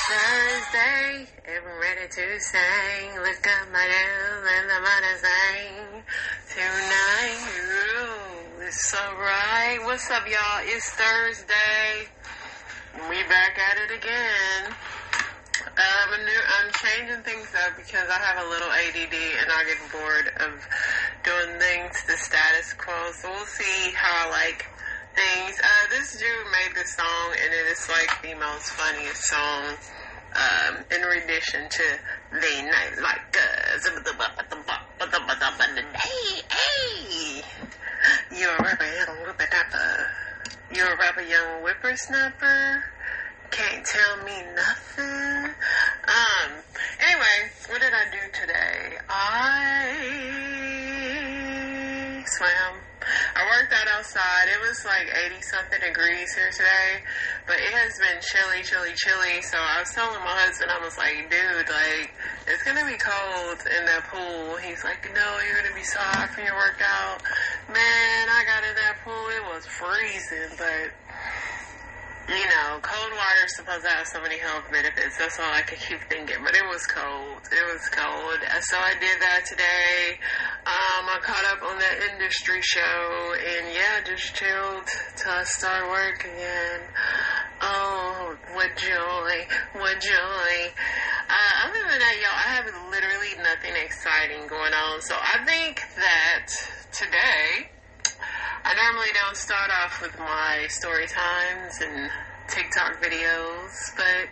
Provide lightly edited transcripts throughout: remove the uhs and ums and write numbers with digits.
Thursday, I'm ready to sing. Look at my nails and I'm gonna sing tonight. Ooh, it's alright. What's up, y'all? It's Thursday. We back at it again. I'm changing things up because I have a little ADD and I get bored of doing things the status quo. So we'll see how I like things. This dude made this song and it is like the most funniest song in rendition to the night like hey, you're a rapper, young whippersnapper. Can't tell me nothing. Anyway, what did I do today? I swam. I worked out outside. It was like 80-something degrees here today, but it has been chilly. So I was telling my husband, I was like, dude, like, it's going to be cold in that pool. He's like, no, you're going to be so hot from your workout. Man, I got in that pool. It was freezing, but you know, cold water is supposed to have so many health benefits. That's all I could keep thinking. But it was cold. So I did that today. I caught up on that industry show. And yeah, just chilled till I start work again. Oh, what joy. Other than that, y'all, I have literally nothing exciting going on. So I think that today, I normally don't start off with my story times and TikTok videos, but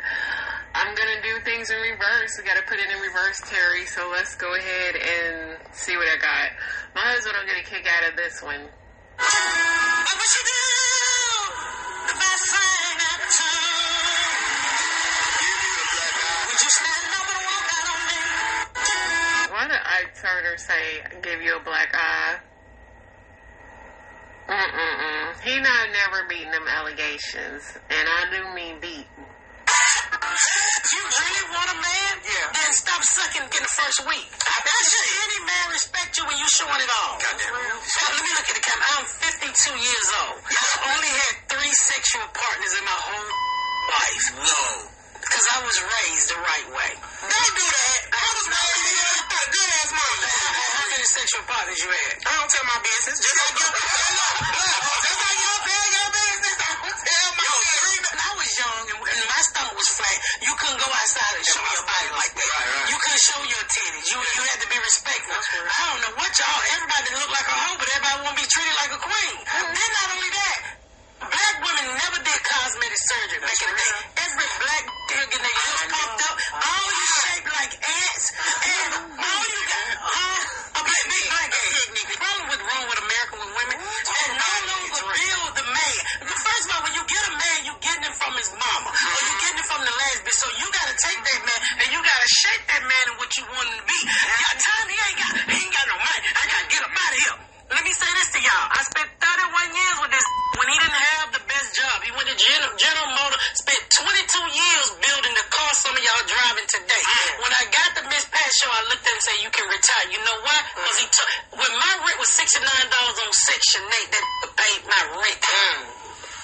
I'm going to do things in reverse. We got to put it in reverse, Terry, so let's go ahead and see what I got. My husband will get a kick out of this one. Why did Ike Turner say, give you a black eye? He not never beating them allegations, and I do mean beat. You really want a man? Yeah. Then stop sucking in the first week. How should any man respect you when you showing it all? Goddamn. Let me look at the camera. I'm 52 years old. I only had 3 sexual partners in my whole life. No. Because I was raised the right way. Don't do that. I was raised a good ass mom. How many sexual partners you had? I don't tell my business. Just like you. Just like you don't tell your business. I don't tell my business. When I was young and my stomach was flat, you couldn't go outside and show your body like that. Right. You couldn't show your titties. You had to be respectful. I don't know what y'all, everybody look like a hoe, but everybody want to be treated like a queen. Then not only that, black women never did cosmetic surgery back in the day. Every black girl getting their lips pumped up, all you shaped like ants, and all you got, a big black egg. The problem with wrong with America with women, they no longer build the man. First of all, when you get a man, you getting him from his mama, or you getting him from the lesbian. So you gotta take that man and you gotta shape that man in what you want him to be. Time he ain't got no money. I gotta get him out of here. Let me say this to y'all. I spent 31 years with this when he didn't have the best job. He went to General Motors, spent 22 years building the car some of y'all driving today. When I got the Miss Pat show, I looked at him and said, you can retire. You know why? Because he took, when my rent was $69 on Section 8, that paid my rent.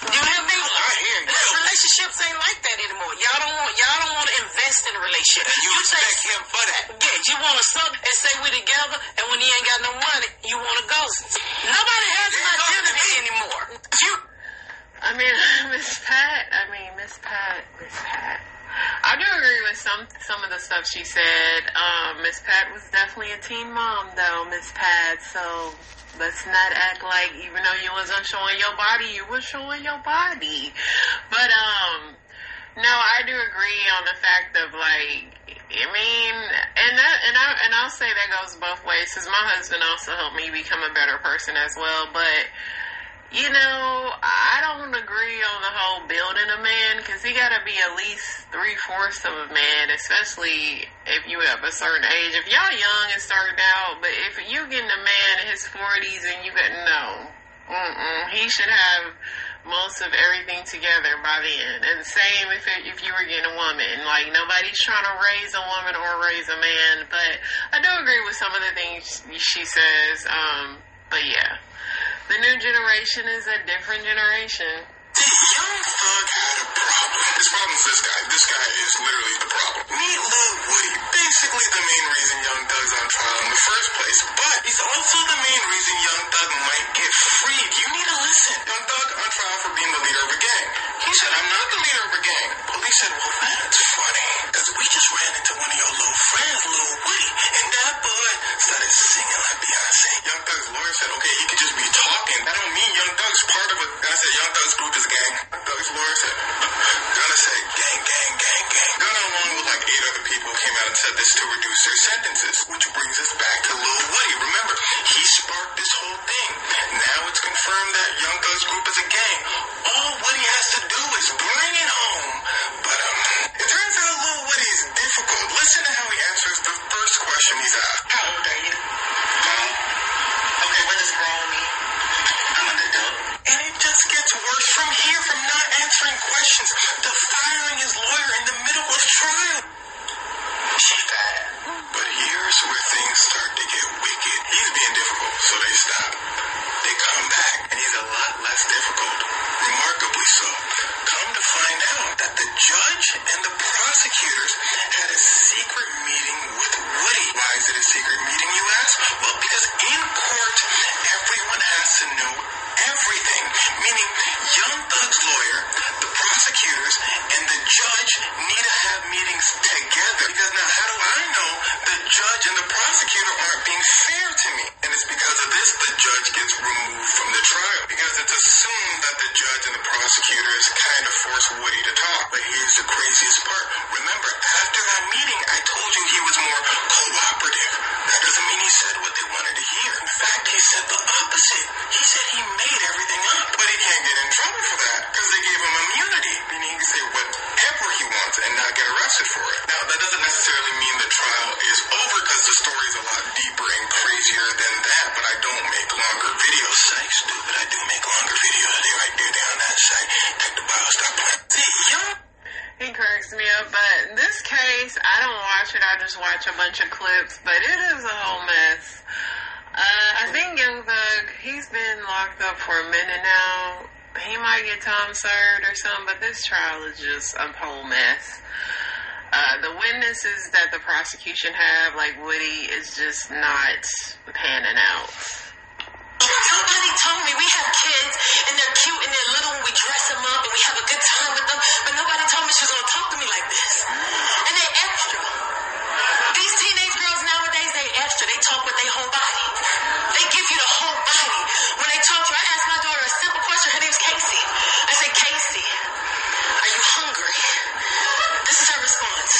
You hear me? I hear you. Relationships ain't like that anymore. Y'all don't want to invest in a relationship. You respect him for that. Yeah, you want to suck and say we together, and when he ain't got no money, you want to go. Nobody has an identity anymore. I mean, Miss Pat. I do agree with some of the stuff she said. Miss Pat was definitely a teen mom, though, Miss Pat. So let's not act like even though you wasn't showing your body, you were showing your body. But no, I do agree on the fact of like, I mean, and I'll say that goes both ways because my husband also helped me become a better person as well. But you know, I don't agree on the whole building a man because he got to be at least 3/4 of a man, especially if you have a certain age. If y'all young and starting out, but if you getting a man in his 40s and you got he should have most of everything together by then. And the same if you were getting a woman. Like, nobody's trying to raise a woman or raise a man, but I do agree with some of the things she says. But yeah. The new generation is a different generation. The young thug had a problem His problem is this guy. This guy is literally the problem. Meet Lil Woody. Basically the main reason Young Thug's on trial in the first place. But he's also the main reason Young Thug might get freed. You need to listen. Young Thug on trial for being the leader of a gang. He said, I'm not the leader of a gang. Police said, well, that's funny. Because we just ran into one of your little friends, Lil Woody. And that boy started singing like Beyonce. Young Thug's lawyer said, okay, he could just be talking. That don't mean Young Thug's part of it. And I said, Young Thug's group is a gang. Young Thug's lawyer said, Gunna said, gang, gang, gang, gang. Gunna, along with like 8 other people, came out and said this to reduce their sentences, which brings us back to Lil Woody. Remember, he sparked this whole thing. Now it's confirmed that Young Thug's group is a gang. All Woody has to do is bring it home. But it turns out Lil Woody is difficult. Listen to how he answers the first question he's asked. How old are you? Okay, what does grown mean? I'm an adult. And it just gets worse from here, from not answering questions to firing his lawyer in the middle of trial. She's bad. But here's where things start to get wicked. He's being difficult, so they stop. They come back, and he's a lot less difficult. Remarkably so. Come to find out that the judge and the prosecutors had a secret meeting with Woody. Why is it a secret meeting, you ask? Well, because in court, everyone has to know everything. Meaning, Young Thug's lawyer, the prosecutors, and the judge need to have meetings together. Because now, how do I know the judge and the prosecutor aren't being fair to me? And it's because of this the judge gets removed from the trial. Because it's assumed that the judge and the prosecutors kind of force Woody to talk. But here's the craziest part. Remember, after that meeting, I told you he was more cooperative. That doesn't mean he said what they wanted to hear. In fact, he said the opposite. He said he made everything up. But he can't get in trouble for that because they gave him immunity. Meaning he can say whatever he wants and not get arrested for it. Now, that doesn't necessarily mean the trial is over because the story's a lot deeper and crazier than that. But I don't make longer videos. Psych, stupid. I do make longer videos. They're right there down that site. Take the bio, stop playing. See, young. He cracks me up, but in this case, I don't watch it. I just watch a bunch of clips, but it is a whole mess. I think Young Thug, he's been locked up for a minute now. He might get time served or something, but this trial is just a whole mess. The witnesses that the prosecution have, like Woody, is just not panning out. Nobody told me we have kids and they're cute and they're little and we dress them up and we have a good time with them, but nobody told me she was going to talk to me like this. And they're extra. These teenage girls nowadays, they extra. They talk with their whole body. They give you the whole body. When they talk to you, I asked my daughter a simple question. Her name's Casey. I said, Casey, are you hungry? This is her response.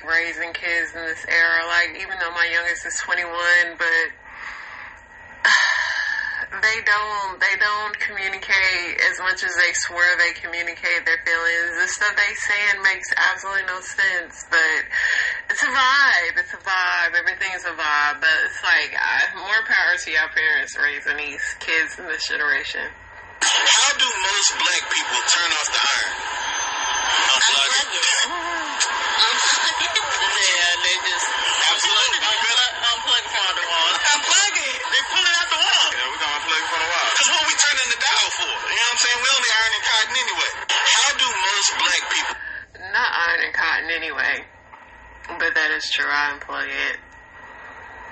Raising kids in this era, like, even though my youngest is 21, but they don't communicate as much as they swear they communicate their feelings. The stuff they saying makes absolutely no sense, but it's a vibe. Everything is a vibe, but it's like, more power to y'all parents raising these kids in this generation. How do most black people turn off the iron? Unplug it. Yeah, they just absolutely unplug it from the wall. Unplug it. They pull it out the wall. Yeah, we're gonna unplug it from the wall. Because what we turning the dial for? You know what I'm saying? We only ironing cotton anyway. How do most black people? Not ironing cotton anyway. But that is true. I unplug it.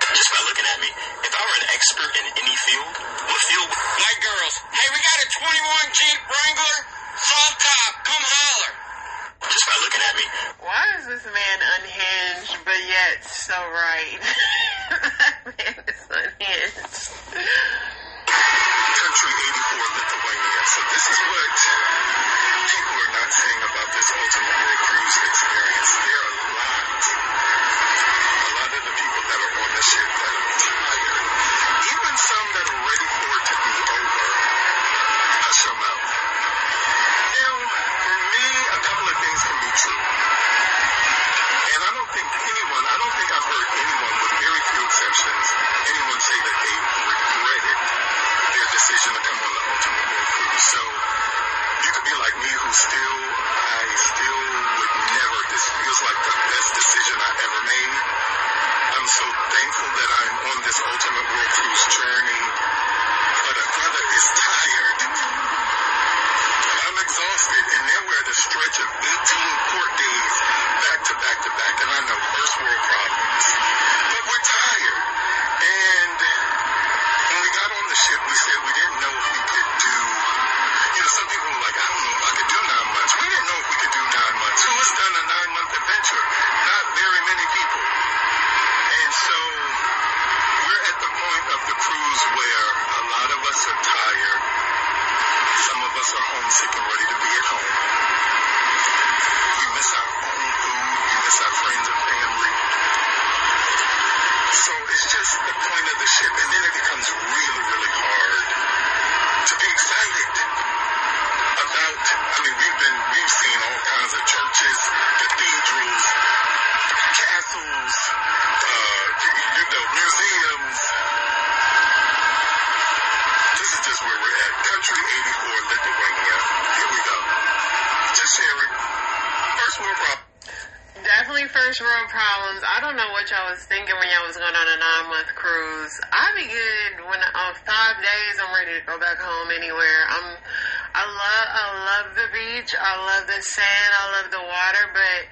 Just by looking at me, if I were an expert in any field, what field? White girls. Hey, we got a 21 Jeep Wrangler, soft top. Come holler. Just by looking at me. Why is this man unhinged, but yet so right? That man is unhinged. this is what people are not saying about this Ultimate World Cruise experience. There are a lot of the people that are on the ship that are tired, even some that are ready for it to be over, are some out. Now, for me, a couple of things can be true. And I don't think I've heard anyone, with very few exceptions, anyone say that they regretted their decision to come on the Ultimate World Cruise. So, you could be like me I still would never, this feels like the best decision I ever made. I'm so thankful that I'm on this Ultimate World Cruise journey, but a brother is tired. I'm exhausted, and then we're at a stretch of 18 port days back to back to back, and I know first world problems, but we're tired. And when we got on the ship, we said we didn't know if we could do, some people were like, I don't know if I could do 9 months. We didn't know if we could do 9 months. Who has done a 9-month adventure? Not very many people. And so we're at the point of the cruise where a lot of us are tired. Some of us are homesick and ready to be at home. We miss our own food. We miss our friends and family. So it's just the point of the ship. And then it becomes really, really hard to be excited about, we've seen all kinds of churches, cathedrals, castles, museums. This is just where we're at. Country 84, Lithuania. Here we go. Just sharing. First world problem. Definitely first world problems. I don't know what y'all was thinking when y'all was going on a 9-month cruise. I'd be good when 5 days I'm ready to go back home anywhere. I love the beach. I love the sand. I love the water, but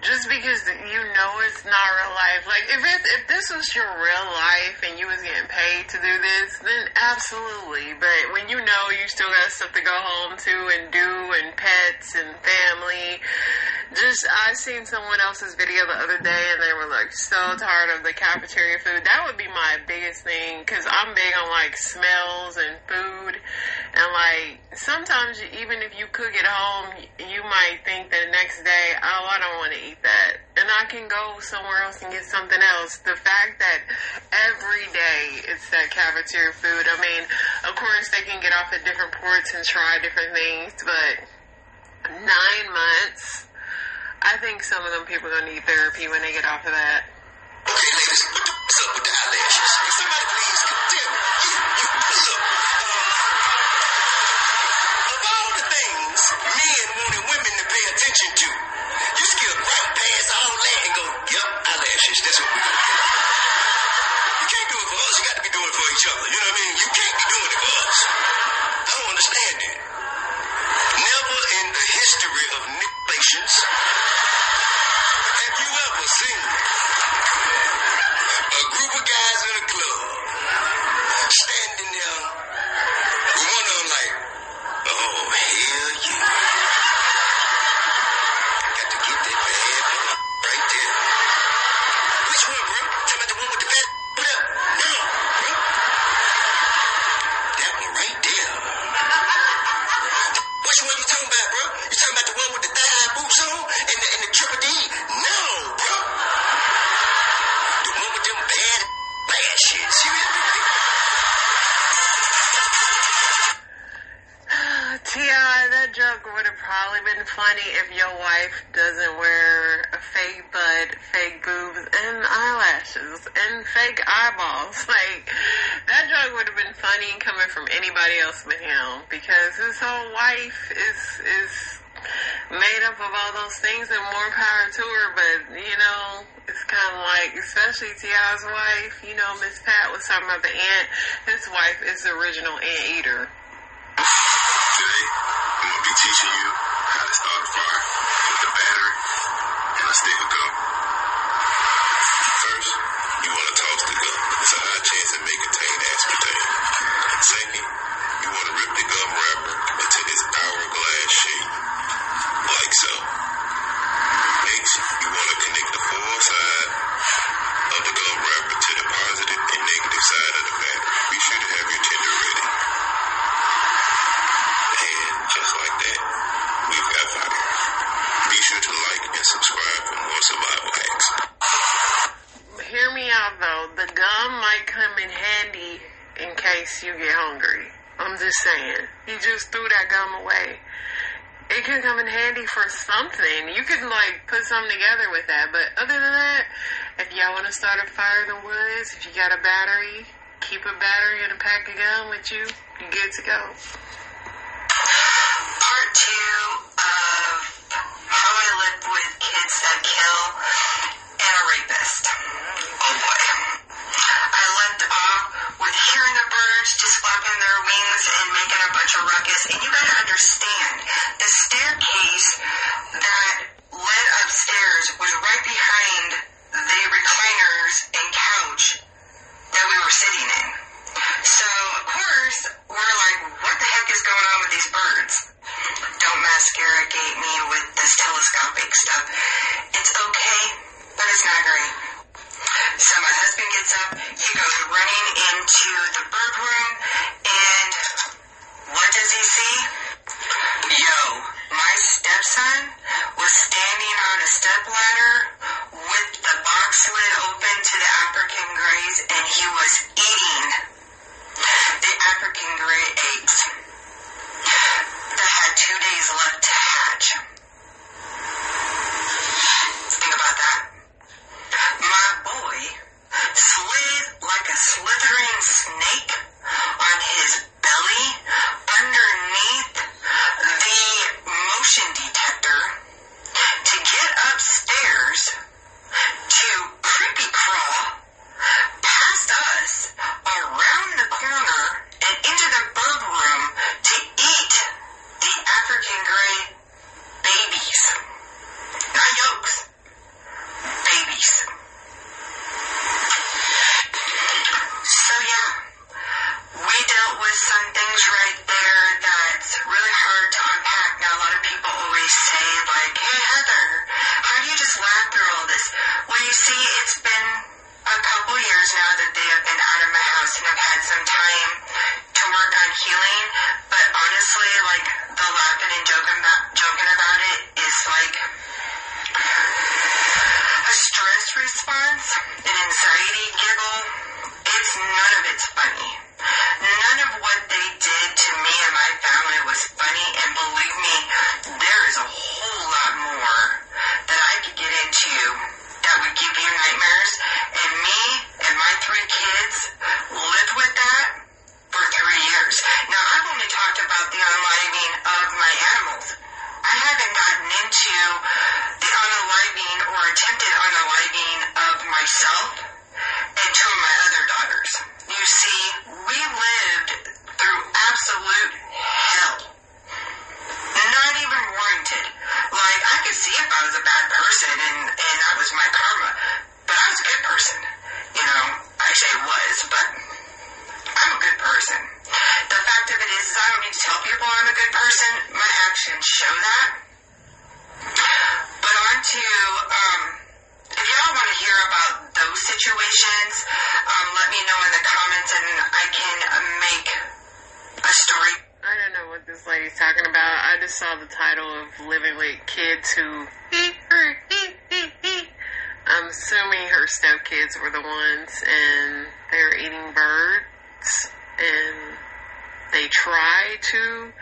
just because it's not real life. Like, if this was your real life and you was getting paid to do this, then absolutely. But when you still got stuff to go home to and do, and pets and family. I seen someone else's video the other day and they were like so tired of the cafeteria food. That would be my biggest thing, because I'm big on like smells and food. And like, sometimes even if you cook at home, you might think the next day, oh, I don't want to eat that. And I can go somewhere else and get something else. The fact that every day it's that cafeteria food. I mean, of course they can get off at different ports and try different things, but 9 months, I think some of them people are going to need therapy when they get off of that. Okay, ladies, what's up with the eyelashes? Somebody please tell me. What's up? Of all the things men wanted women to pay attention to, you skip right past all that and go, yep, eyelashes, that's what we're going to do. You can't do it for us, you got to be doing it for each other. You know what I mean? You can't be doing it for us. I don't understand that. Never in the history of relations have you ever seen a group of guys in a club standing there, one of them like, oh, hell yeah. Got to get that bad right there. Which one, bro? Talking about the one with the bad up? No, bro. That one right there. Which one you talking about, bro? You talking about the one with the thigh-high boots on and the triple D? No, bro. The one with them bad lashes. You hear me? T.I., that joke would have probably been funny if your wife doesn't wear a fake butt, fake boobs, and eyelashes, and fake eyeballs. Like, that joke would have been funny coming from anybody else but him, because his whole wife is made up of all those things, and more power to her. But, it's kind of like, especially T.I.'s wife, Miss Pat was talking about the ant. His wife is the original anteater. Today, I'm going to be teaching you how to start a fire with a battery and a stick of gum. First, you want to toss the gum. It's a high chance it may contain aspartame. Second, you want to rip the gum wrapper into this hourglass shape, like so. Next, you want to connect the four side of the gum wrapper to the positive and negative side of the battery. Be sure to have your tinder ready. And rice, you get hungry. I'm just saying. He just threw that gum away. It can come in handy for something. You could, like, put something together with that. But other than that, if y'all want to start a fire in the woods, if you got a battery, keep a battery and a pack of gum with you, you're good to go. Part 2 of How I Live with Kids That Kill and a Rapist. Oh boy. I left off with hearing the birds just flapping their wings and making a bunch of ruckus. And you gotta understand, the staircase that led upstairs was right behind the recliners and couch that we were sitting in. So, of course, we're like, what the heck is going on with these birds? Don't mascara gate me with this telescopic stuff. It's okay, but it's not great. So my husband gets up, he goes running into the bird room, and what does he see? Yo, my stepson was standing on a stepladder with the box lid open to the African greys, and he was eating the African gray eggs that had 2 days left to hatch. Think about that. My boy slid like a slithering snake on his belly underneath the motion detector to get upstairs to creepy crawl past us around the corner and into the bird room to eat the African gray babies. Not yolks. Babies. So yeah, we dealt with some things right there that's really hard to unpack. Now a lot of people always say like, hey Heather, how do you just laugh through all this? Well, you see, it's been a couple years now that they have been out of my house and I've had some time to work on healing, but honestly, like, the laughing and joking about it is like a stress response, an anxiety giggle. It's none of it's funny. None of what they did to me and my family was funny, and believe me, there is a whole lot more that I could get into that would give you nightmares, and me and my 3 kids lived with that for 3 years. Now, I've only talked about the unaliving of my animals. I haven't gotten into the unaliving or attempted unaliving of myself and 2 of my other daughters. You see, we lived through absolute hell. Not even warranted. Like, I could see if I was a bad person and that was my karma, but I was a good person. You know, I say was, but I'm a good person. The fact of it is I don't need to tell people I'm a good person. My actions show that. But on to, if y'all want to hear about those situations, let me know in the comments and I can make a story. I don't know what this lady's talking about. I just saw the title of Living with Kids Who... I'm assuming her stepkids were the ones, and they were eating birds, and they tried to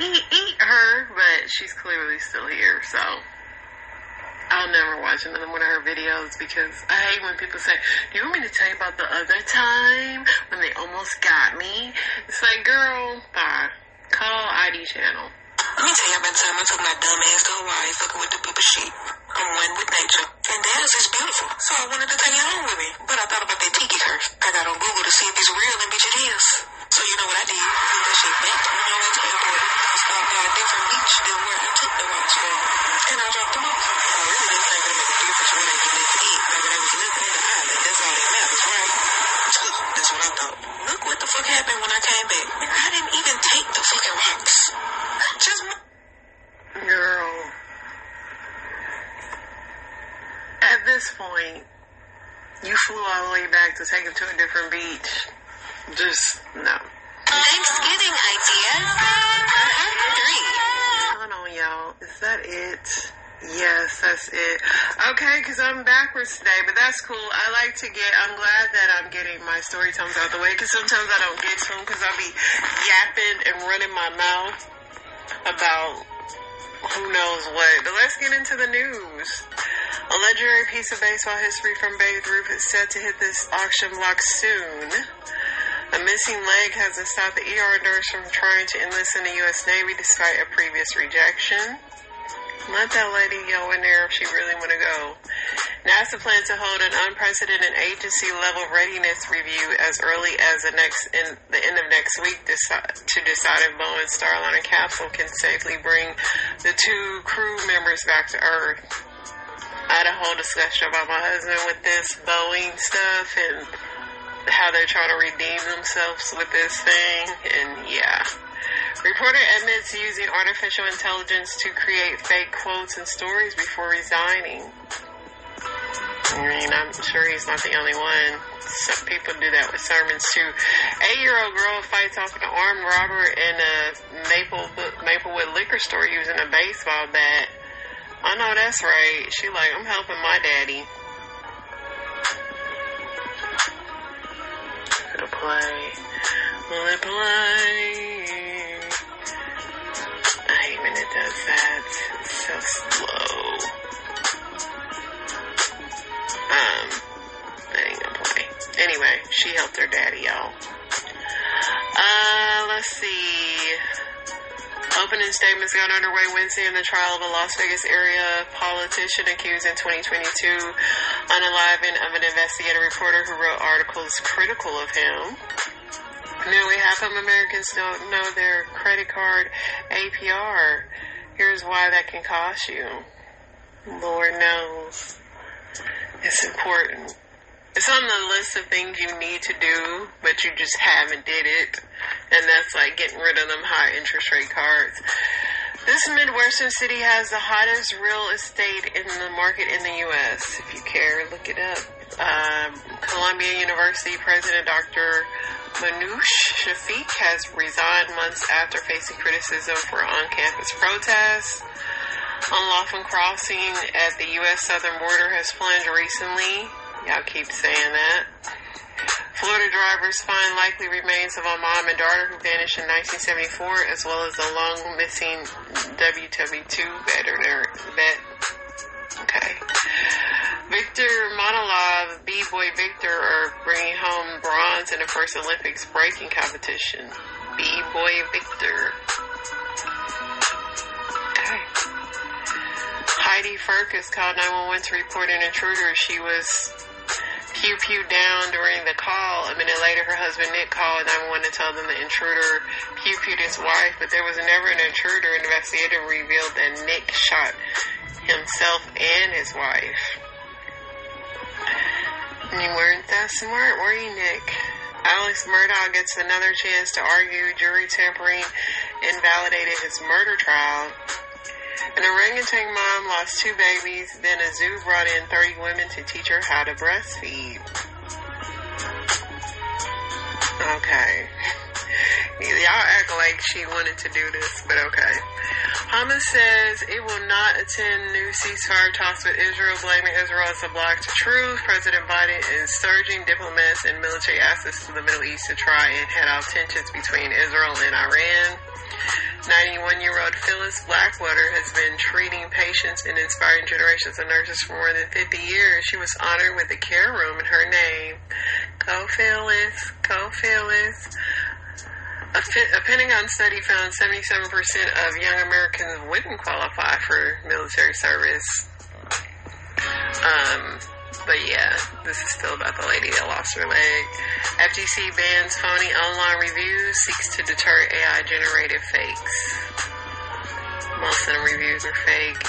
eat her, but she's clearly still here, so I'll never watch another one of her videos because I hate when people say, do you want me to tell you about the other time when they almost got me? It's like, girl, bye. Call ID channel. Let me tell you about the time I took my dumb ass to Hawaii fucking with the people sheep. I'm one with nature. And theirs is beautiful. So I wanted to take it home with me. But I thought about that tiki curse. I got on Google to see if it's real, and bitch it is. So you know what I did? I took that shit back to the Norway airport. I stopped by a different beach than where I took the rocks from. And I dropped them off. I really didn't think it would make a difference when they get this eat. Baby, they was living in the island. That's all that matters, right? That's what I thought. Look what the fuck happened when I came back. I didn't even take the fucking rocks. Just... Girl. At this point, you flew all the way back to take him to a different beach. Just, no. Thanksgiving ideas. Part 3. Hold on, y'all. Is that it? Yes. that's it. Okay, because I'm backwards today, but that's cool. I'm glad that I'm getting my story times out the way, because sometimes I don't get to them, because I'll be yapping and running my mouth about who knows what. But let's get into the news. A legendary piece of baseball history from Babe Ruth is set to hit this auction block soon. A missing leg hasn't stopped the ER nurse from trying to enlist in the U.S. Navy despite a previous rejection. Let that lady go in there if she really want to go. NASA plans to hold an unprecedented agency-level readiness review as early as the end of next week to decide if Boeing's Starliner capsule can safely bring the 2 crew members back to Earth. I had a whole discussion about my husband with this Boeing stuff and how they're trying to redeem themselves with this thing, and yeah. Reporter admits using artificial intelligence to create fake quotes and stories before resigning. I mean, I'm sure he's not the only one. Some people do that with sermons too. 8-year-old girl fights off an armed robber in a Maplewood liquor store using a baseball bat. I know that's right. She like, I'm helping my daddy. Will it play? I hate when it does that. It's so slow. That ain't gonna play. Anyway, she helped her daddy, y'all. Let's see. Opening statements got underway Wednesday in the trial of a Las Vegas area politician accused in 2022 unaliving of an investigative reporter who wrote articles critical of him. Nearly half of Americans don't know their credit card APR. Here's why that can cost you. Lord knows. It's important. It's on the list of things you need to do, but you just haven't did it. And that's like getting rid of them high interest rate cards. This Midwestern city has the hottest real estate in the market in the U.S. If you care, look it up. Columbia University President Dr. Manoush Shafiq has resigned months after facing criticism for on-campus protests. Unlawful crossing at the U.S. southern border has plunged recently. Y'all keep saying that. Florida drivers find likely remains of a mom and daughter who vanished in 1974, as well as a long-missing WW2 vet. Okay. Victor Manilov, B-Boy Victor, are bringing home bronze in the first Olympics breaking competition. B-Boy Victor. Okay. Heidi Firkus called 911 to report an intruder. She was pew-pewed down during the call. A minute later, her husband Nick called 911 to tell them the intruder pew-pewed his wife, but there was never an intruder. An investigator revealed that Nick shot himself and his wife. You weren't that smart, were you, Nick? Alex Murdaugh gets another chance to argue jury tampering invalidated his murder trial. An orangutan mom lost 2 babies, then a zoo brought in 30 women to teach her how to breastfeed. Okay. Y'all act like she wanted to do this, but okay. Hamas says it will not attend new ceasefire talks with Israel, blaming Israel as a block to truth. President Biden is surging diplomats and military assets to the Middle East to try and head off tensions between Israel and Iran. 91-year-old Phyllis Blackwater has been treating patients and inspiring generations of nurses for more than 50 years. She was honored with a care room in her name. Go Phyllis, go Phyllis. A Pentagon study found 77% of young Americans wouldn't qualify for military service. But yeah, this is still about the lady that lost her leg. FTC bans phony online reviews, seeks to deter AI-generated fakes. Most of the reviews are fake.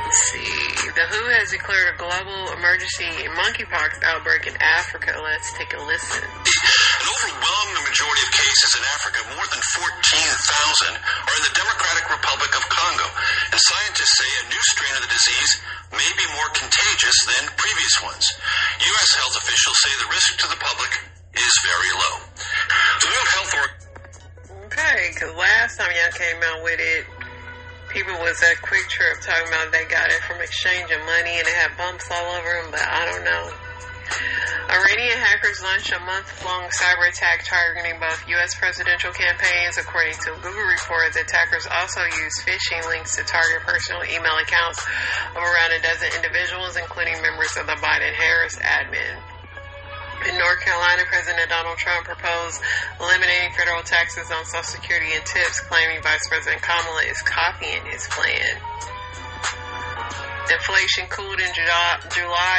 Let's see. The WHO has declared a global emergency monkeypox outbreak in Africa. Let's take a listen. An overwhelming majority of cases in Africa, more than 14,000, are in the Democratic Republic of Congo. And scientists say a new strain of the disease may be more contagious than previous ones. U.S. health officials say the risk to the public is very low. The World Health Organization... Okay, because last time y'all came out with it, people was at Quick Trip talking about they got it from exchanging money and it had bumps all over them, but I don't know. Iranian hackers launched a month-long cyber attack targeting both U.S. presidential campaigns. According to a Google report, the attackers also used phishing links to target personal email accounts of around a dozen individuals, including members of the Biden-Harris admin. In North Carolina, President Donald Trump proposed eliminating federal taxes on Social Security and tips, claiming Vice President Kamala is copying his plan. Inflation cooled in July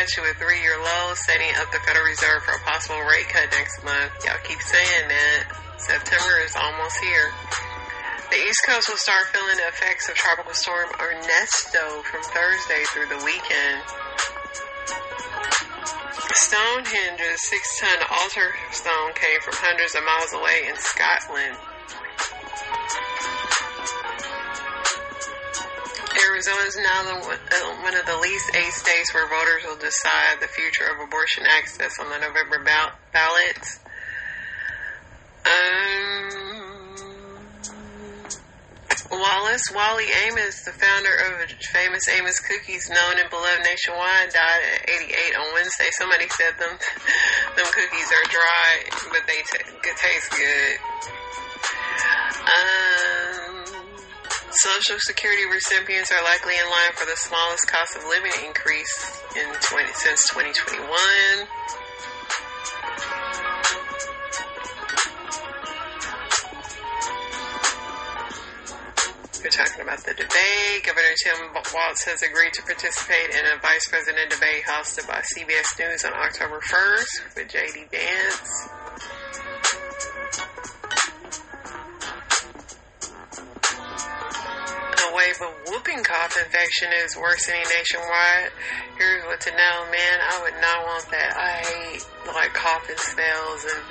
to a 3-year low, setting up the Federal Reserve for a possible rate cut next month. Y'all keep saying that. September is almost here. The East Coast will start feeling the effects of Tropical Storm Ernesto from Thursday through the weekend. Stonehenge's 6-ton altar stone came from hundreds of miles away in Scotland. Arizona is now one of the least 8 states where voters will decide the future of abortion access on the November ballots. Wallace Wally Amos, the founder of famous Amos Cookies, known and beloved nationwide, died at 88 on Wednesday. Somebody said them cookies are dry, but they taste good. Social Security recipients are likely in line for the smallest cost of living increase since 2021. We're talking about the debate. Governor Tim Walz has agreed to participate in a vice president debate hosted by CBS News on October 1st with J.D. Vance. A wave of whooping cough infection is worsening nationwide. Here's what to know. Man, I would not want that. I hate coughing spells, and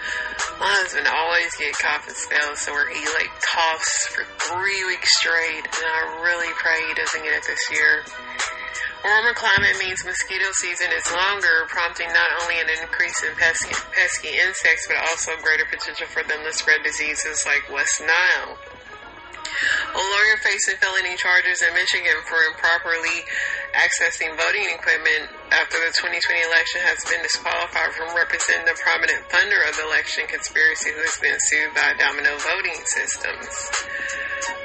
my husband always get coughing spells so where he coughs for 3 weeks straight, and I really pray he doesn't get it this year. Warmer climate means mosquito season is longer, prompting not only an increase in pesky insects, but also greater potential for them to spread diseases like West Nile. A lawyer facing felony charges in Michigan for improperly accessing voting equipment after the 2020 election has been disqualified from representing the prominent funder of the election conspiracy who has been sued by Domino Voting Systems.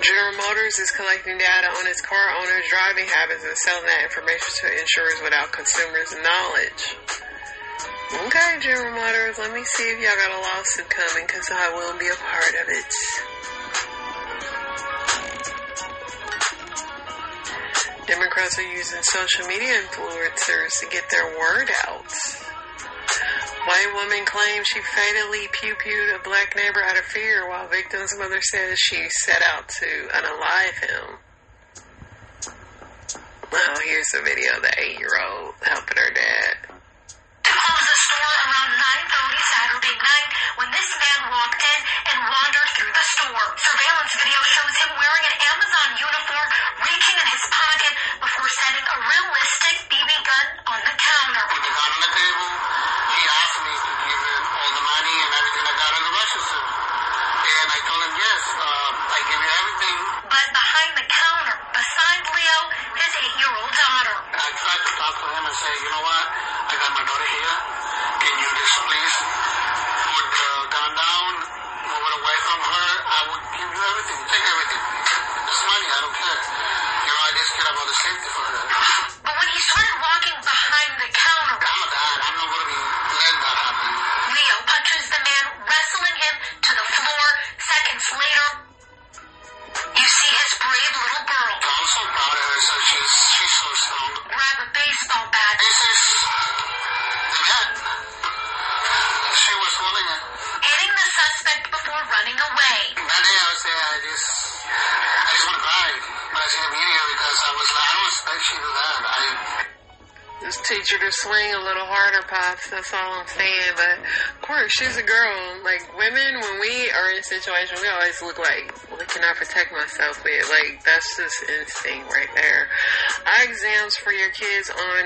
General Motors is collecting data on its car owners' driving habits and selling that information to insurers without consumers' knowledge. Okay, General Motors, let me see if y'all got a lawsuit coming, because I will be a part of it. Democrats are using social media influencers to get their word out. White woman claims she fatally pew-pewed a black neighbor out of fear, while victim's mother says she set out to unalive him. Well, here's the video of the 8-year-old helping her dad. Closed the store around 9:30 Saturday night when this man walked in and wandered through the store. Surveillance video shows him wearing an Amazon uniform, reaching in his pocket before setting a realistic BB gun on the counter. Put the gun on the table. He asked me to give him all the money and everything I got in the register. And I told him, yes, I give you everything. But behind the counter, beside Leo, his 8-year-old daughter. I tried to talk to him and say, you know what? I got my daughter here. Can you just please put the gun down, move it away from her? I would give you everything. Take everything. It's money. I don't care. You know, I just care about the safety for her. But when he started walking behind the counter, I'm a dad. I'm not going to be letting that happen. Leo punches the man, wrestling him to the floor. Seconds later, you see his brave little girl I'm so proud of her. So she's so strong. grab a baseball bat, This is the man. She was holding it. hitting the suspect before running away. That day I was there, I just want to cry when I see the video because I don't expect she to do that. Just teach her to swing a little harder, Pops. That's all I'm saying. But, of course, she's a girl. Like, women, when we are in a situation, we always look like, what can I protect myself with? Like, that's just instinct right there. Eye exams for your kids on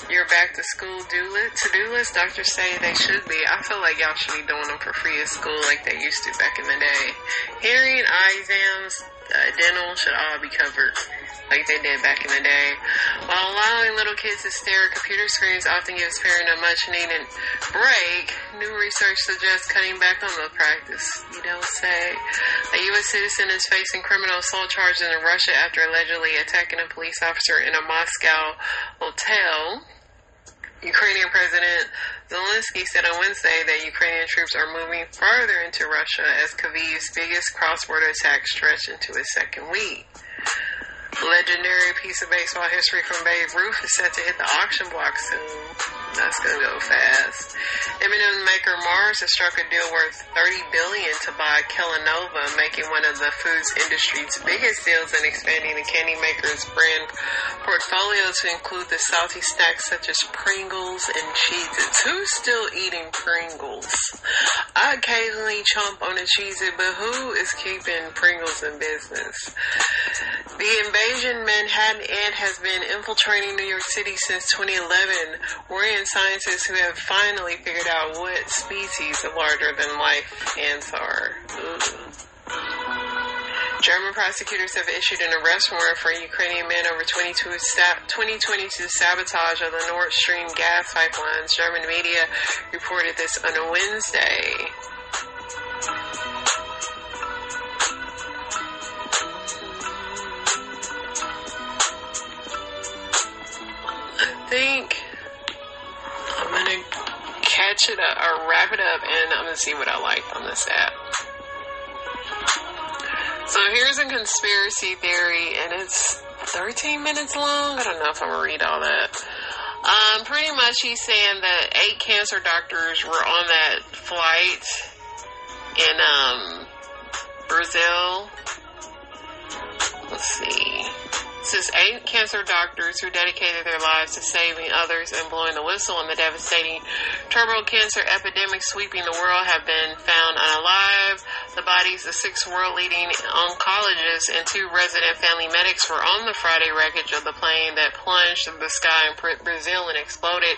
your back-to-school to-do list, doctors say they should be. I feel like y'all should be doing them for free at school like they used to back in the day. Hearing, eye exams, dental should all be covered like they did back in the day. While allowing little kids to stare at computer screens often gives parents a much-needed break, new research suggests cutting back on the practice. You don't say. A U.S. citizen is facing criminal assault charges in Russia after allegedly attacking a police officer in a Moscow hotel. Ukrainian President Zelensky said on Wednesday that Ukrainian troops are moving farther into Russia as Kyiv's biggest cross-border attack stretched into its second week. Legendary piece of baseball history from Babe Ruth is set to hit the auction block soon. That's gonna go fast. M&M maker Mars has struck a deal worth $30 billion to buy Kellanova, making one of the foods industry's biggest deals and expanding the candy maker's brand portfolio to include the salty snacks such as Pringles and Cheez-Its. Who's still eating Pringles? I occasionally chomp on a Cheez-It, but who is keeping Pringles in business? The invasion Manhattan ant has been infiltrating New York City since 2011, worrying scientists who have finally figured out what species of larger-than-life ants are. German prosecutors have issued an arrest warrant for a Ukrainian man over 2022 sabotage of the Nord Stream gas pipelines. German media reported this on a Wednesday. I think I'm gonna catch it up or wrap it up, and I'm gonna see what I like on this app. So here's a conspiracy theory, and it's 13 minutes long. I don't know if I'm gonna read all that. Pretty much he's saying that 8 cancer doctors were on that flight in Brazil. Let's see. It says 8 cancer doctors who dedicated their lives to saving others and blowing the whistle on the devastating turbo cancer epidemic sweeping the world have been found unalive. The bodies of 6 world-leading oncologists and 2 resident family medics were on the Friday wreckage of the plane that plunged through the sky in Brazil and exploded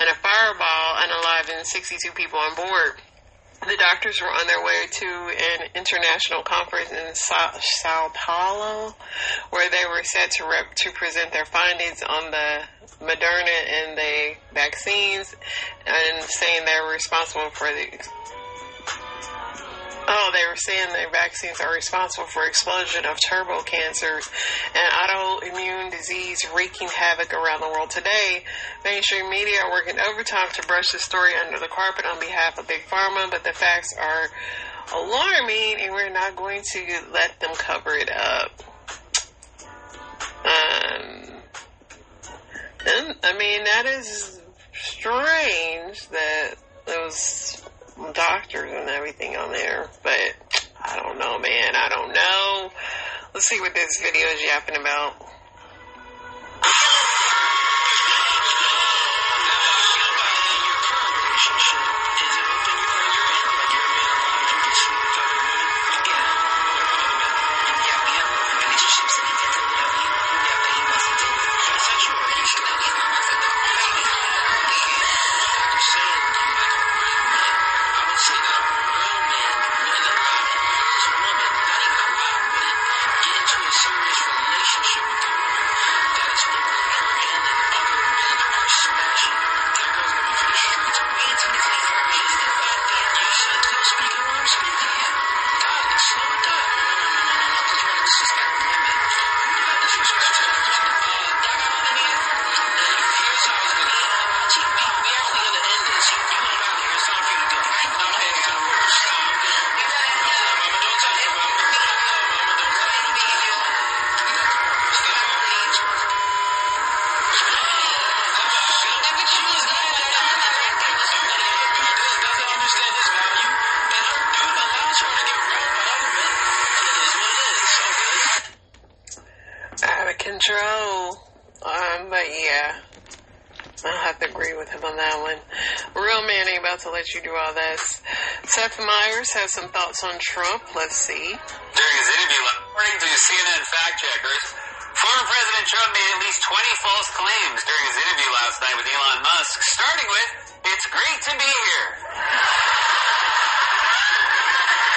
in a fireball, unaliving 62 people on board. The doctors were on their way to an international conference in Sao Paulo, where they were set to present their findings on the Moderna and the vaccines, and saying they were responsible for they were saying the vaccines are responsible for explosion of turbo cancers and autoimmune disease wreaking havoc around the world today. Mainstream media are working overtime to brush the story under the carpet on behalf of Big Pharma, but the facts are alarming, and we're not going to let them cover it up. That is strange that those doctors and everything on there, but I don't know, man. I don't know. Let's see what this video is yapping about. Control. But yeah. I'll have to agree with him on that one. Real man ain't about to let you do all this. Seth Meyers has some thoughts on Trump. Let's see. During his interview, according to CNN fact-checkers, former President Trump made at least 20 false claims during his interview last night with Elon Musk, starting with, "It's great to be here."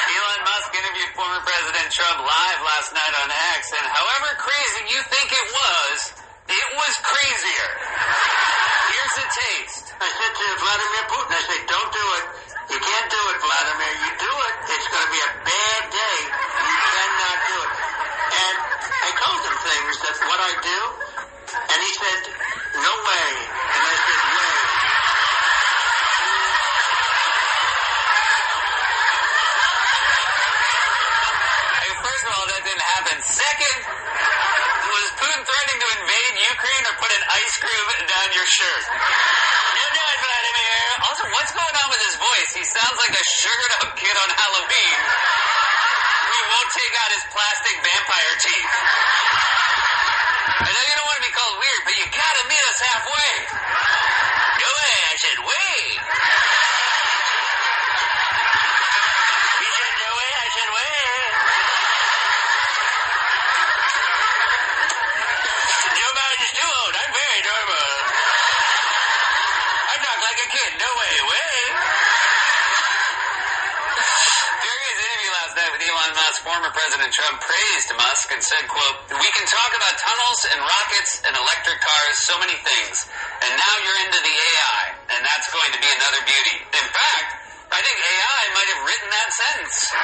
Elon Musk interviewed former President Trump live last night on X, and however crazy you think it was crazier. Here's a taste. I said to Vladimir Putin, I said, don't do it. You can't do it, Vladimir. You do it, it's going to be a bad day. You cannot do it. And I told him things that what I do, and he said, no way. And I said, way. First of all, that didn't happen. Second, was Putin threatening to invade Ukraine or put an ice cube down your shirt? You're done, Vladimir. Also, what's going on with his voice? He sounds like a sugared up kid on Halloween who won't take out his plastic vampire teeth. I know you don't want to be called weird, but you gotta meet us halfway. Go away, I said, wait. He said, no way, I said, wait. Joe Biden's too old. I'm very normal. I talk like a kid. No way. Wait. During his interview last night with Elon Musk, former President Trump praised Musk and said, quote, "We can talk about tunnels and rockets and electric cars, so many things. And now you're into the AI, and that's going to be another beauty. In fact, I think AI might have written that sentence."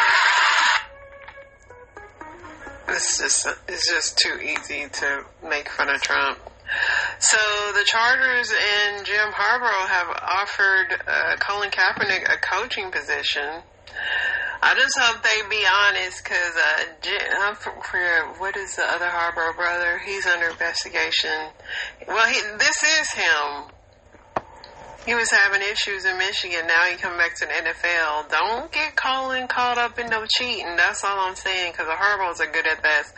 It's just too easy to make fun of Trump. So the Chargers and Jim Harbaugh have offered Colin Kaepernick a coaching position. I just hope they be honest, because I forget, what is the other Harbaugh brother? He's under investigation. Well, this is him. He was having issues in Michigan. Now he come back to the NFL. Don't get Colin caught up in no cheating. That's all I'm saying, because the Harbaughs are good at this.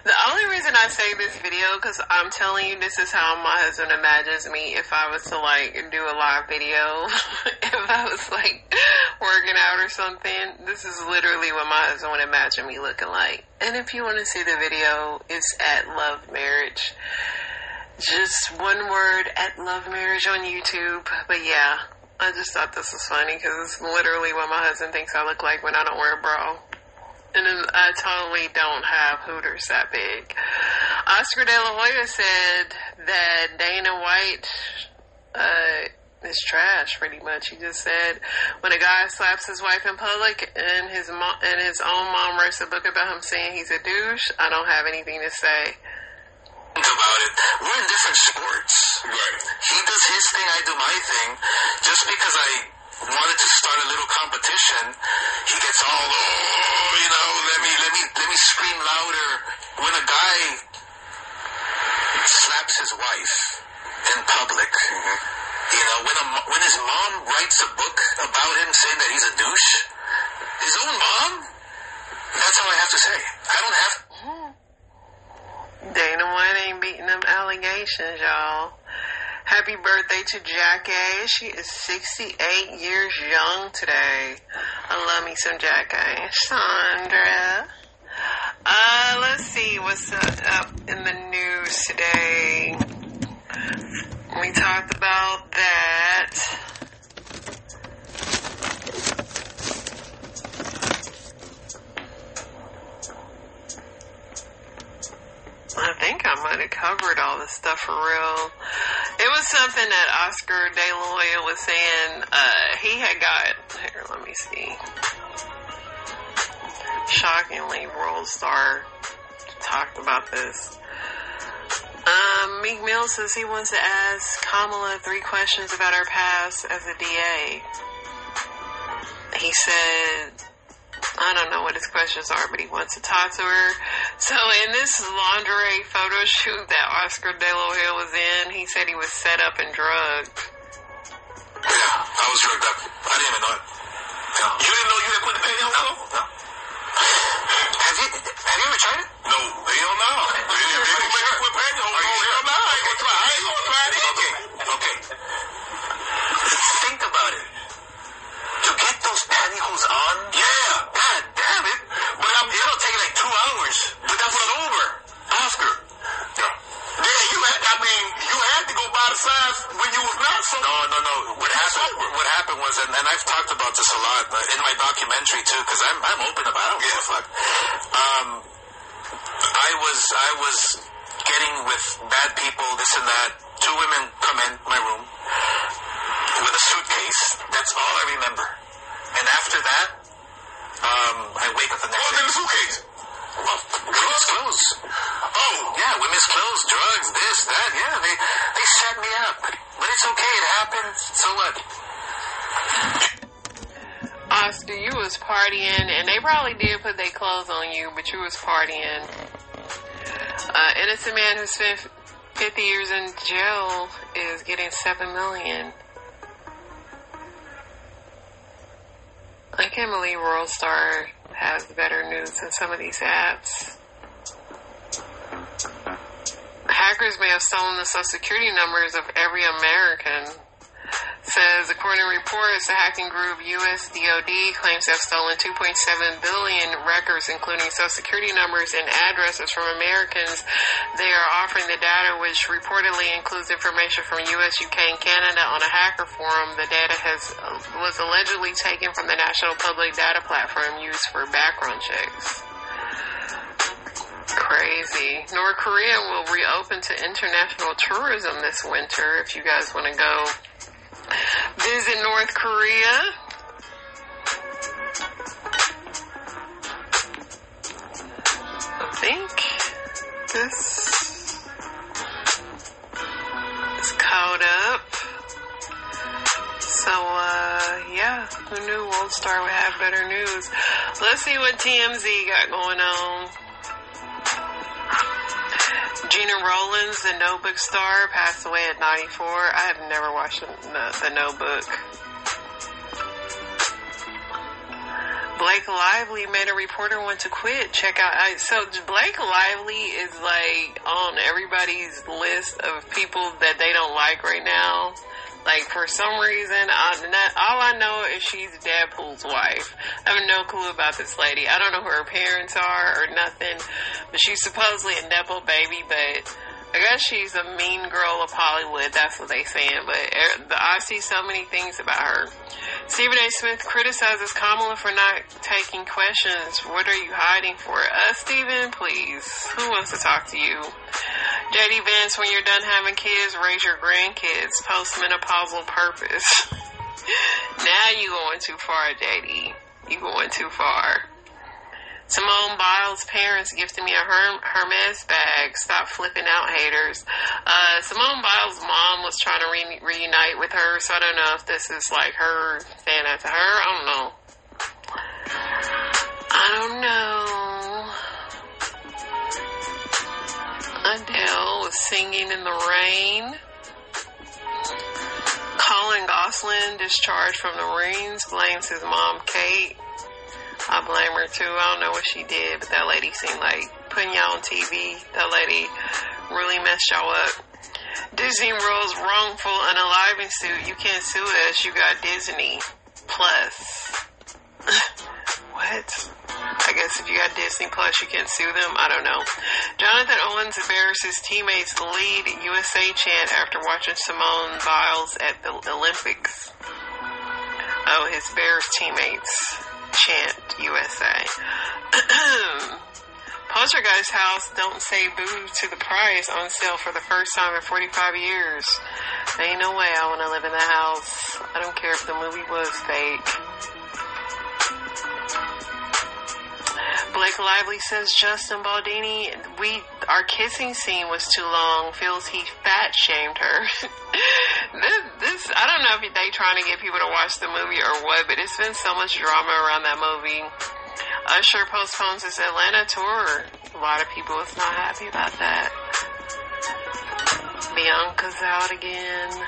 The only reason I say this video, because I'm telling you, this is how my husband imagines me if I was to, like, do a live video. If I was, like, working out or something. This is literally what my husband would imagine me looking like. And if you want to see the video, it's at Love Marriage. Just one word, at Love Marriage on YouTube. But yeah, I just thought this was funny because it's literally what my husband thinks I look like when I don't wear a bra. And then I totally don't have hooters that big. Oscar De La Hoya said that Dana White is trash, pretty much. He just said when a guy slaps his wife in public and his own mom writes a book about him saying he's a douche, I don't have anything to say. About it, we're in different sports. Right. He does his thing, I do my thing. Just because I wanted to start a little competition, he gets all, let me scream louder. When a guy slaps his wife in public, when his mom writes a book about him saying that he's a douche, his own mom, that's all I have to say. I don't have. Dana White ain't beating them allegations, y'all. Happy birthday to Jackie. She is 68 years young today. I love me some Jackie. Sandra. Let's see what's up in the news today. We talked about that. I think I might have covered all this stuff for real. It was something that Oscar De La Hoya was saying. He had got, here, let me see. Shockingly, World Star talked about this. Meek Mill says he wants to ask Kamala 3 questions about her past as a DA. He said, I don't know what his questions are, but he wants to talk to her. So in this lingerie photo shoot that Oscar De La Hoya was in, he said he was set up and drugged. Yeah, I was drugged up. I didn't even know it. Yeah. You didn't know you had put the pantyhose on? No. Have you ever tried it? No, hell no. People make me put pantyhose on. Hell no, I ain't gonna try. I ain't gonna try it. Okay. What happened was, and I've talked about this a lot in my documentary too, because I'm open about it. I don't give a fuck. I was getting with bad people, this and that. 2 women come in my room with a suitcase. That's all I remember. And after that, I wake up the next day. In the suitcase? Well, women's clothes. Oh, yeah, women's clothes, drugs, this, that. Yeah, they set me up. But it's okay. It happens. So what? Oscar, you was partying, and they probably did put their clothes on you, but you was partying. Innocent man who spent 50 years in jail is getting $7 million. I can't believe World Star has better news than some of these apps. Hackers may have stolen the social security numbers of every American. Says, according to reports, the hacking group USDOD claims to have stolen 2.7 billion records, including social security numbers and addresses from Americans. They are offering the data, which reportedly includes information from US, UK, and Canada on a hacker forum. The data was allegedly taken from the National Public Data Platform used for background checks. Crazy. North Korea will reopen to international tourism this winter if you guys want to go visit North Korea. I think this is caught up. So, yeah, who knew World Star would have better news? Let's see what TMZ got going on. Gina Rollins, the Notebook star, passed away at 94. I have never watched the Notebook. Blake Lively made a reporter want to quit. Check out. So Blake Lively is like on everybody's list of people that they don't like right now. Like, for some reason, all I know is she's Deadpool's wife. I have no clue about this lady. I don't know who her parents are or nothing, but she's supposedly a Nepo baby, but I guess she's a mean girl of Hollywood. That's what they saying, but I see so many things about her. Stephen A. Smith criticizes Kamala for not taking questions. What are you hiding for? Stephen, please. Who wants to talk to you? JD Vance, when you're done having kids, raise your grandkids. Postmenopausal purpose. Now you going too far, JD. You going too far. Simone Biles' parents gifted me a Hermes bag. Stop flipping out, haters. Simone Biles' mom was trying to reunite with her, so I don't know if this is like her saying that to her. I don't know. Adele was singing in the rain. Colin Gosselin, discharged from the Marines, blames his mom, Kate. I blame her too. I don't know what she did, but that lady seemed like putting y'all on TV. That lady really messed y'all up. Disney World's wrongful unaliving suit. You can't sue us. You got Disney Plus. What? I guess if you got Disney Plus, you can sue them. I don't know. Jonathan Owens embarrasses teammates to lead USA chant after watching Simone Biles at the Olympics. Oh, his Bears teammates chant USA. Poltergeist House, Don't Say Boo to the Price, on sale for the first time in 45 years. There ain't no way I want to live in the house. I don't care if the movie was fake. Blake Lively says Justin Baldini, our kissing scene was too long. Feels he fat shamed her. This I don't know if they trying to get people to watch the movie or what, but it's been so much drama around that movie. Usher postpones his Atlanta tour. A lot of people is not happy about that. Bianca's out again.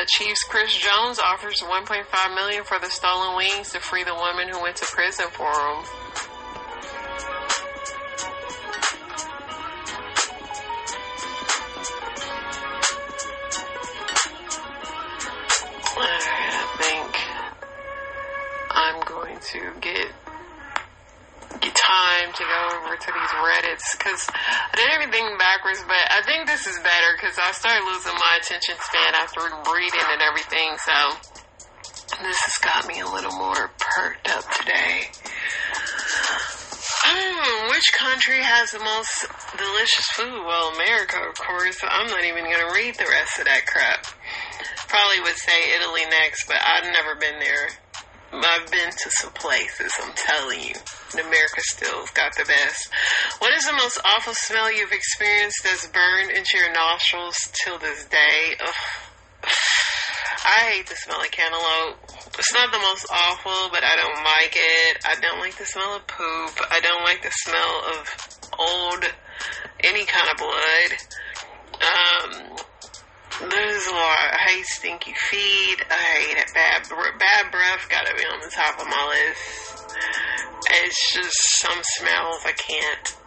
Chiefs Chris Jones offers $1.5 million for the stolen wings to free the woman who went to prison for him. I think I'm going to get time to go over to these Reddits because I did everything backwards, but I think this is better because I started losing my attention span after reading and everything, so this has got me a little more perked up today. Which country has the most delicious food? Well, America, of course. I'm not even going to read the rest of that crap. Probably would say Italy next, but I've never been there. I've been to some places, I'm telling you. America still's got the best. What is the most awful smell you've experienced that's burned into your nostrils till this day? Ugh. I hate the smell of cantaloupe. It's not the most awful, but I don't like it. I don't like the smell of poop. I don't like the smell of any kind of blood. There's a lot. I hate stinky feet. I hate it. Bad breath gotta be on the top of my list. It's just some smells I can't.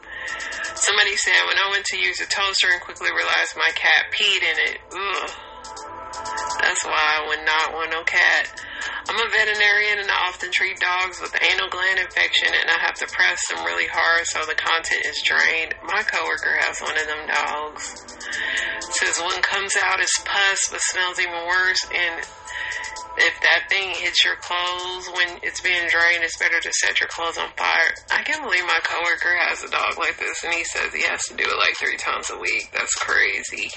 Somebody said, when I went to use a toaster and quickly realized my cat peed in it. Ugh. That's why I would not want no cat. I'm a veterinarian and I often treat dogs with anal gland infection and I have to press them really hard so the content is drained. My coworker has one of them dogs. It says one comes out as pus but smells even worse, and if that thing hits your clothes when it's being drained, it's better to set your clothes on fire. I can't believe my coworker has a dog like this and he says he has to do it like 3 times a week. That's crazy.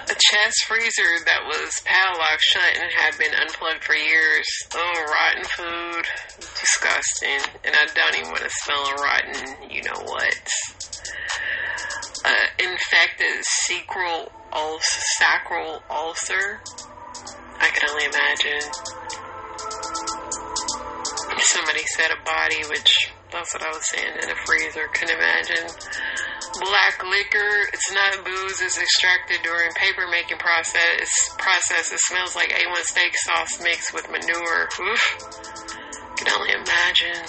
A chest freezer that was padlocked shut and had been unplugged for years. Oh, rotten food. Disgusting. And I don't even want to smell a rotten, you know what. Infected sacral ulcer. I can only imagine. Somebody said a body, which that's what I was saying, in a freezer. Couldn't imagine. Black liquor. It's not booze. It's extracted during paper making process. It smells like A1 steak sauce mixed with manure. Oof. Can only imagine.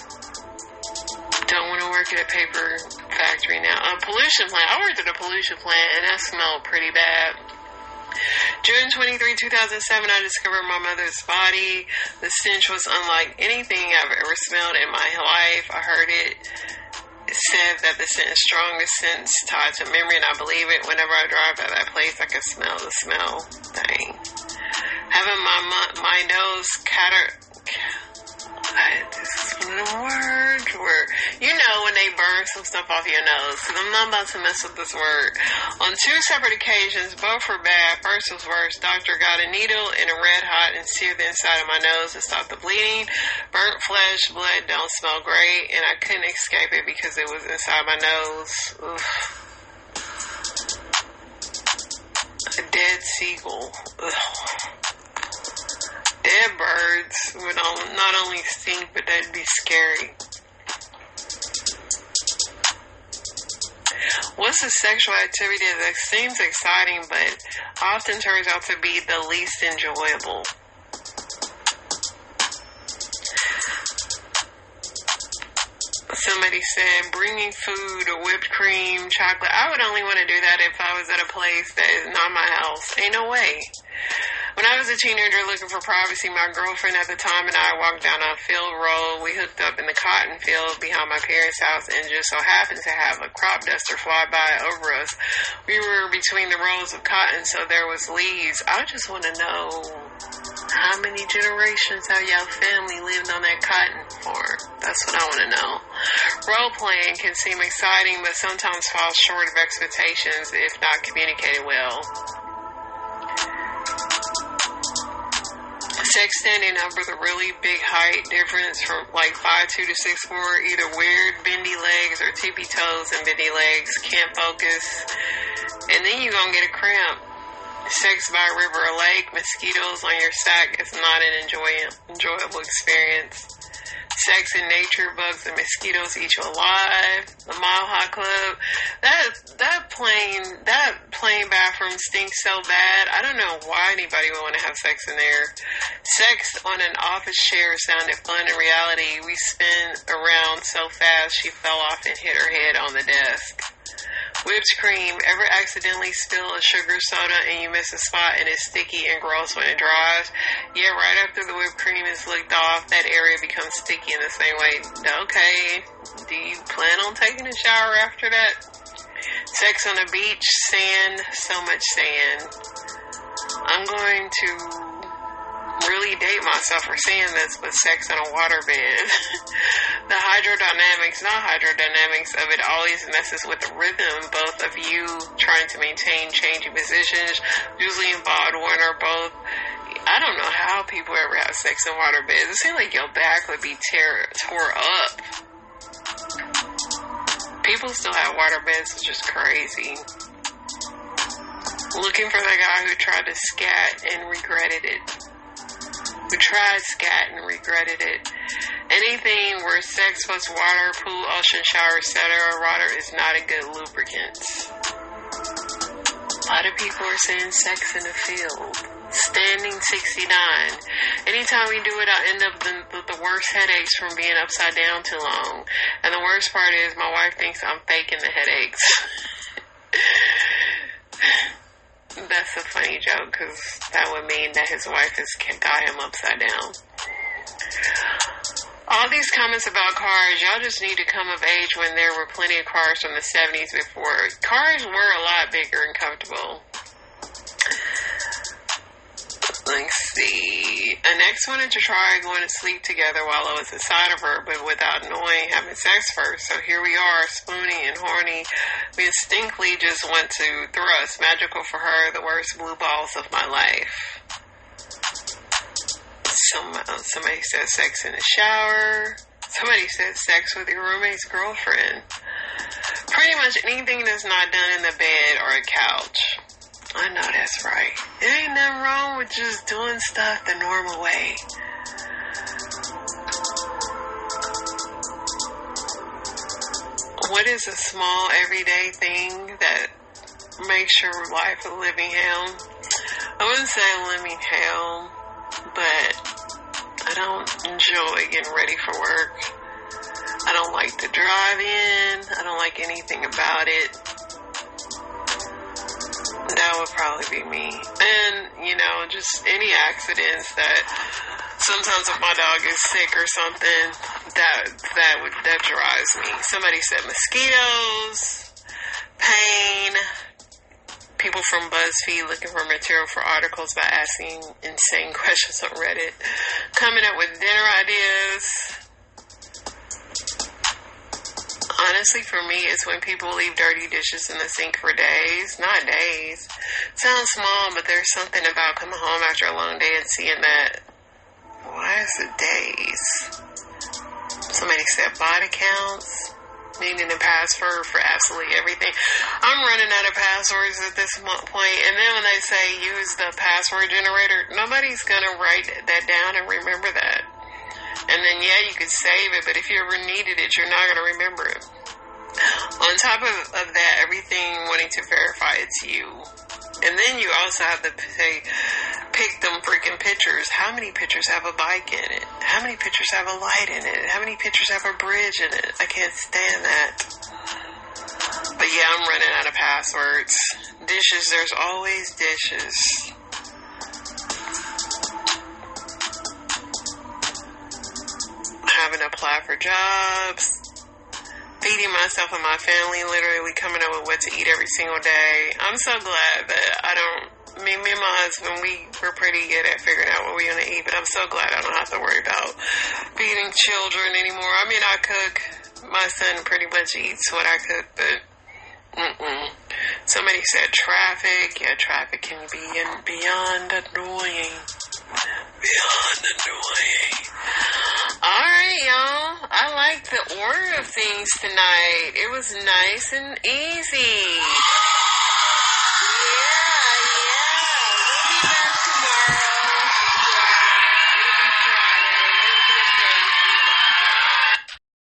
Don't want to work at a paper factory now. A pollution plant. I worked at a pollution plant and that smelled pretty bad. June 23, 2007, I discovered my mother's body. The stench was unlike anything I've ever smelled in my life. I heard it said that the scent is strongest sense tied to memory, and I believe it. Whenever I drive by that place, I can smell the smell. Dang. Having my nose this is one of them words where, you know, when they burn some stuff off your nose. Because I'm not about to mess with this word. On 2 separate occasions, both were bad. First was worse. Doctor got a needle in a red hot and seared the inside of my nose to stop the bleeding. Burnt flesh, blood don't smell great. And I couldn't escape it because it was inside my nose. Oof. A dead seagull. Ugh. Dead birds would not only stink, but that'd be scary. What's a sexual activity that seems exciting, but often turns out to be the least enjoyable? Somebody said bringing food or whipped cream, chocolate. I would only want to do that if I was at a place that is not my house. Ain't no way. When I was a teenager looking for privacy, my girlfriend at the time and I walked down a field road. We hooked up in the cotton field behind my parents' house and just so happened to have a crop duster fly by over us. We were between the rows of cotton, so there was leaves. I just want to know, how many generations have y'all family lived on that cotton farm? That's what I want to know. Role-playing can seem exciting, but sometimes falls short of expectations if not communicated well. Sex standing up with a really big height difference from like 5'2" to 6'4", either weird bendy legs or tippy toes and bendy legs, can't focus, and then you're gonna get a cramp. Sex by a river or lake, mosquitoes on your sack is not an enjoyable experience. Sex in nature, bugs and mosquitoes eat you alive. The Mile High Club, that plane bathroom stinks so bad. I don't know why anybody would want to have sex in there. Sex on an office chair sounded fun. In reality, we spin around so fast she fell off and hit her head on the desk. Whipped cream. Ever accidentally spill a sugar soda and you miss a spot and it's sticky and gross when it dries? Yeah, right after the whipped cream is licked off, that area becomes sticky in the same way. Okay. Do you plan on taking a shower after that? Sex on the beach, sand, so much sand. I'm going to really date myself for saying this, but sex on a waterbed. The hydrodynamics of it always messes with the rhythm. Both of you trying to maintain changing positions, usually involved one or both. I don't know how people ever have sex in waterbeds. It seems like your back would be tore up. People still have waterbeds, which is crazy. Looking for the guy who tried to scat and regretted it. Who tried scat and regretted it. Anything where sex plus water, pool, ocean, shower, etc. water is not a good lubricant. A lot of people are saying sex in the field. Standing 69. Anytime we do it, I end up with the worst headaches from being upside down too long. And the worst part is my wife thinks I'm faking the headaches. That's a funny joke because that would mean that his wife has got him upside down. All these comments about cars, y'all just need to come of age when there were plenty of cars from the 70s before. Cars were a lot bigger and comfortable. Let's see. An ex wanted to try going to sleep together while I was inside of her, but without knowing having sex first. So here we are, spooning and horny. We instinctively just went to thrust. Magical for her, the worst blue balls of my life. Somebody said sex in the shower. Somebody said sex with your roommate's girlfriend. Pretty much anything that's not done in the bed or a couch. I know that's right. There ain't nothing wrong with just doing stuff the normal way. What is a small everyday thing that makes your life a living hell? I wouldn't say a living hell, but I don't enjoy getting ready for work. I don't like to drive in. I don't like anything about it. That would probably be me. And, just any accidents that sometimes if my dog is sick or something, that drives me. Somebody said mosquitoes, pain, people from BuzzFeed looking for material for articles by asking insane questions on Reddit, coming up with dinner ideas. Honestly, for me, it's when people leave dirty dishes in the sink for days. Not days. Sounds small, but there's something about coming home after a long day and seeing that. Why is it days? Somebody said body counts. Needing a password for absolutely everything. I'm running out of passwords at this point. And then when they say use the password generator, nobody's going to write that down and remember that. And then, you could save it, but if you ever needed it, you're not going to remember it. On top of that, everything wanting to verify it's you. And then you also have to pick them freaking pictures. How many pictures have a bike in it? How many pictures have a light in it? How many pictures have a bridge in it? I can't stand that. But I'm running out of passwords. Dishes, there's always dishes. Having to apply for jobs, feeding myself and my family, literally coming up with what to eat every single day. I'm so glad that me and my husband, we're pretty good at figuring out what we're going to eat, but I'm so glad I don't have to worry about feeding children anymore. I mean, I cook. My son pretty much eats what I cook, but Somebody said traffic. Yeah, traffic can be beyond annoying. Beyond annoying. Alright, y'all. I like the order of things tonight. It was nice and easy.